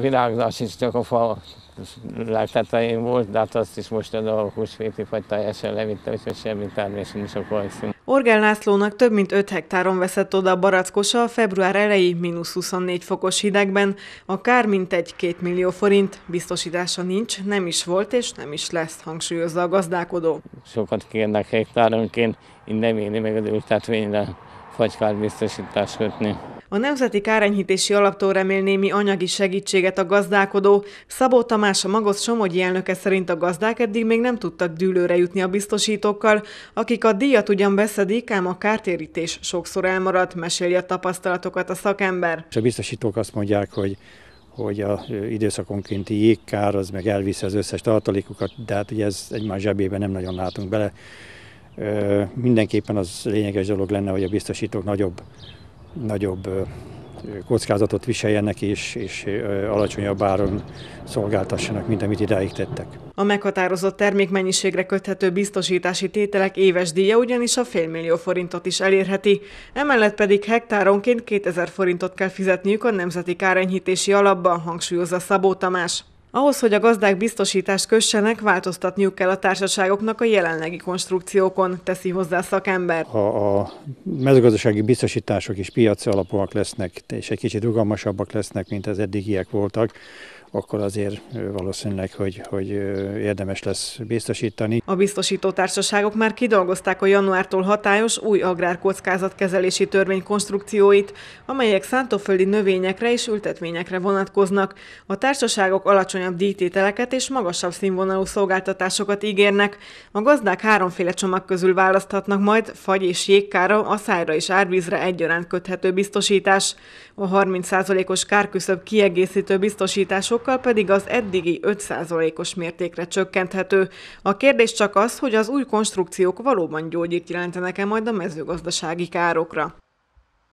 Virágzás is csak a fa legtetején volt, de hát azt is most a húsvéti fagy teljesen levitte, és semmi természetesen is a fajszín. Orgel Lászlónak több mint 5 hektáron veszett oda a barackosa a február eleji -24 fokos hidegben. A kár mintegy 2 millió forint, biztosítása nincs, nem is volt és nem is lesz, hangsúlyozza a gazdálkodó. Sokat kérnek hektáronként, így nem éri meg az ültetvényre fagykártbiztosítást kötni. A Nemzeti Kárenyhítési Alaptól remél némi anyagi segítséget a gazdálkodó. Szabó Tamás, a Magosz Somogyi elnöke szerint a gazdák eddig még nem tudtak dűlőre jutni a biztosítókkal, akik a díjat ugyan beszedik, ám a kártérítés sokszor elmarad, meséli a tapasztalatokat a szakember. A biztosítók azt mondják, hogy az időszakonkénti jégkár az meg elviszi az összes tartalékokat, de hát ugye ez egymás zsebében nem nagyon látunk bele. Mindenképpen az lényeges dolog lenne, hogy a biztosítók nagyobb kockázatot viseljenek és alacsonyabb áron szolgáltassanak, mint amit idáig tettek. A meghatározott termékmennyiségre köthető biztosítási tételek éves díja ugyanis a fél millió forintot is elérheti, emellett pedig hektáronként 2000 forintot kell fizetniük a Nemzeti Kárenyhítési Alapba, hangsúlyozza Szabó Tamás. Ahhoz, hogy a gazdák biztosítást kössenek, változtatniuk kell a társaságoknak a jelenlegi konstrukciókon, teszi hozzá a szakember. Ha a mezőgazdasági biztosítások is piaci alapúak lesznek, és egy kicsit rugalmasabbak lesznek, mint az eddigiek voltak, akkor azért valószínűleg, hogy érdemes lesz biztosítani. A biztosítótársaságok már kidolgozták a januártól hatályos új agrárkockázatkezelési törvény konstrukcióit, amelyek szántóföldi növényekre és ültetvényekre vonatkoznak. A társaságok alacsonyabb díjtételeket és magasabb színvonalú szolgáltatásokat ígérnek. A gazdák háromféle csomag közül választhatnak majd, fagy és jégkára, aszályra és árvízre egyaránt köthető biztosítás. A 30%-os kárküszöb kiegészítő biztosításokkal pedig az eddigi 5%-os mértékre csökkenthető. A kérdés csak az, hogy az új konstrukciók valóban gyógyírt jelentenek-e majd a mezőgazdasági károkra.